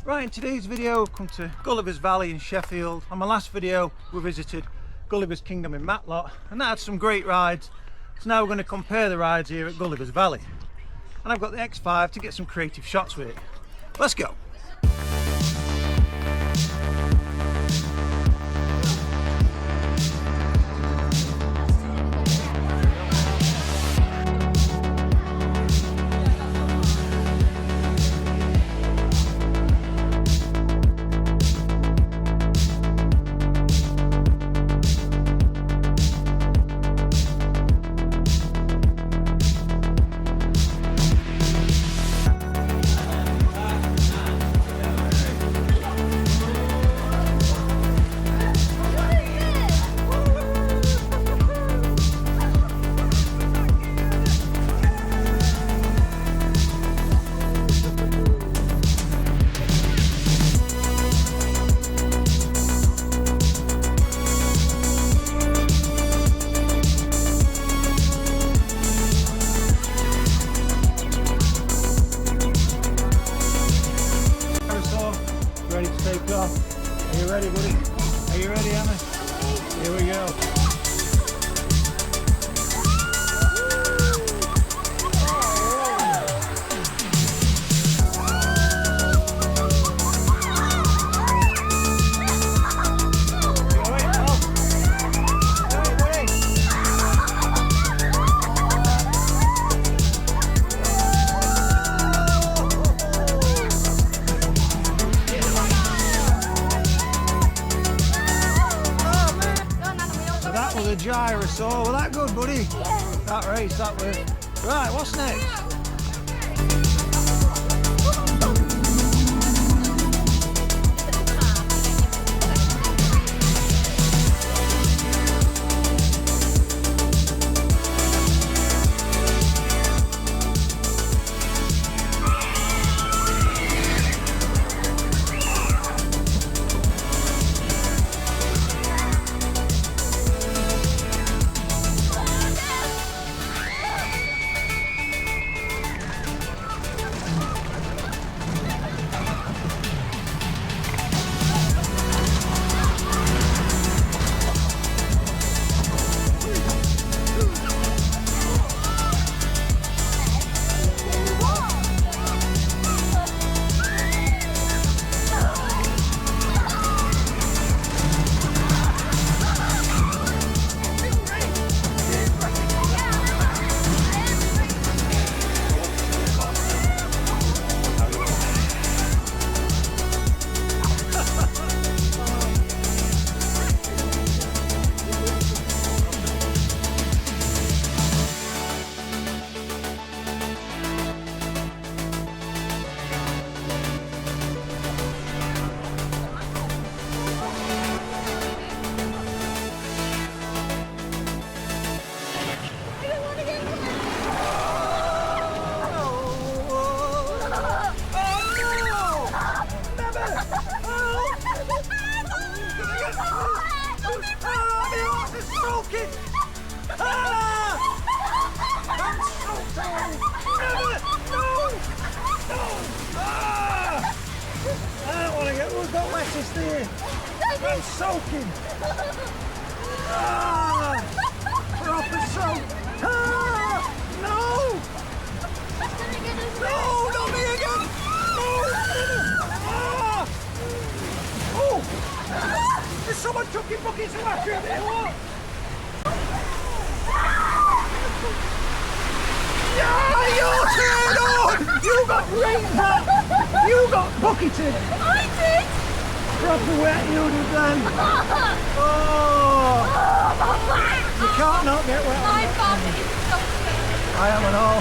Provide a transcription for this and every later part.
Right, in today's video I've come to Gulliver's Valley in Sheffield. On my last video we visited Gulliver's Kingdom in Matlock and that had some great rides. So now we're going to compare the rides here at Gulliver's Valley. And I've got the X5 to get some creative shots with it. Let's go! Ready to take off? Are you ready, buddy? Are you ready, Emma? Here we go. The Girosaur, well that good, buddy? Yeah. That race, that way. Right, what's next? I'm soaking! Proper soak! No! No, not me again! No! Oh! There's someone chucking buckets of water in there, what? Yeah, your turn on! You got rained at! You got bucketed! I did! Proper wet you'd have done. Oh! You can't not get wet. My bum is disgusting. I am and all.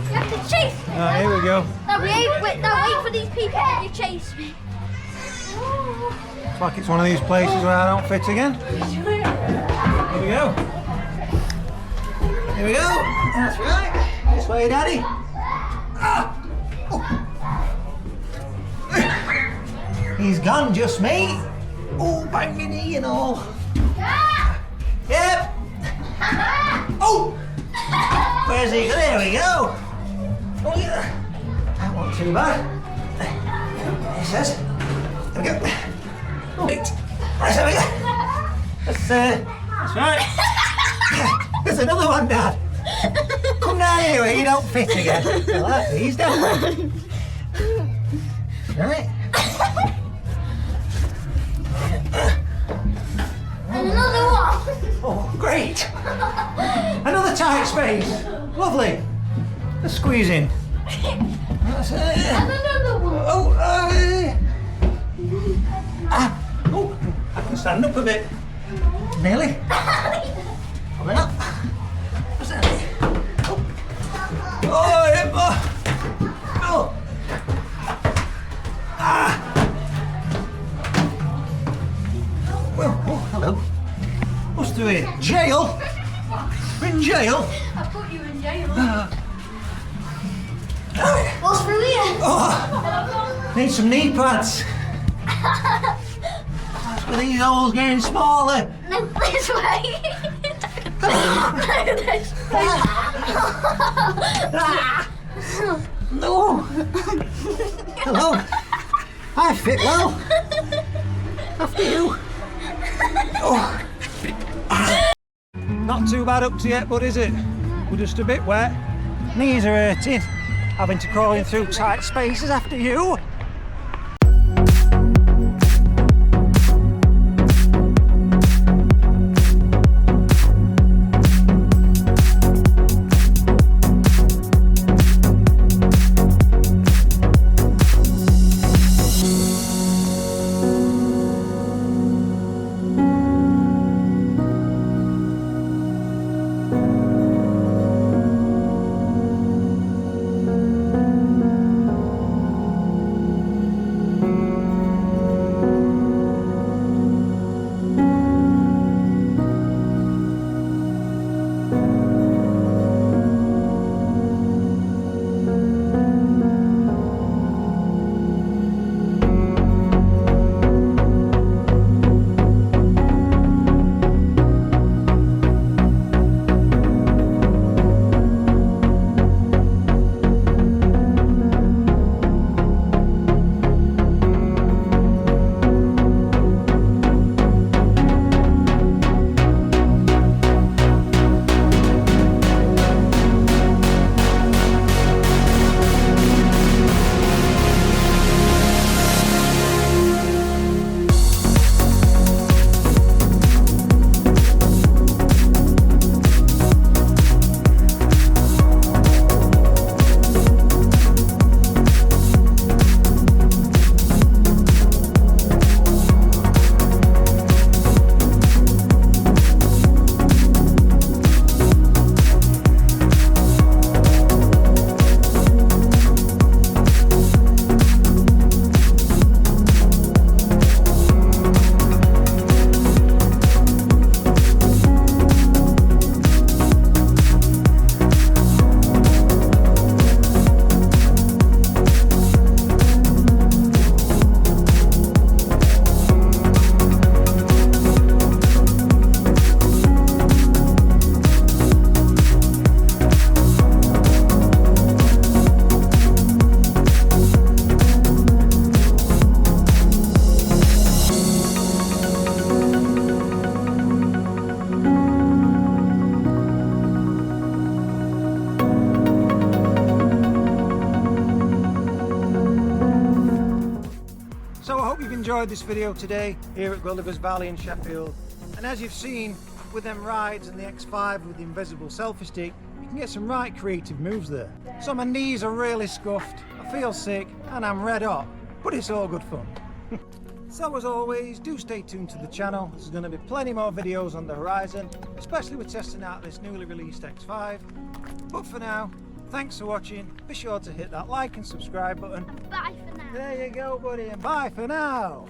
You have to chase me. Here we go. Now wait for these people and you chase me. It's like it's one of these places where I don't fit again. Here we go. Here we go. That's right. This way, Daddy. Ah! Oh. He's gone, just me. Oh, bang me knee and all. Yep. Oh! Where's he? There we go. Oh, yeah. That wasn't too bad. He says. There we go. Right. That's right. There's another one, Dad. Come down here where you don't fit again. I like these, don't we? Right. And another one. Oh, great. Another tight space. Lovely. Just squeeze in. That's it. And another one. Oh, I can stand up a bit. Nearly. Coming up. What's that? Oh, yeah. Oh. Well, oh, hello. What's through here? Jail? We're in jail? I put you in jail. What's through here? Oh, need some knee pads. Are these holes getting smaller? No, this way. No, this way. No. Hello. I fit well. After you. Oh. Not too bad up to yet, but is it? We're just a bit wet. Knees are hurting. Having to crawl in through tight spaces after you. Enjoyed this video today here at Gulliver's Valley in Sheffield, and as you've seen with them rides and the X5 with the invisible selfie stick, you can get some right creative moves there. So my knees are really scuffed, I feel sick and I'm red hot, but it's all good fun. So as always, do stay tuned to the channel. There's going to be plenty more videos on the horizon, especially with testing out this newly released X5. But for now, thanks for watching. Be sure to hit that like and subscribe button. Bye for now. There you go, buddy, and bye for now.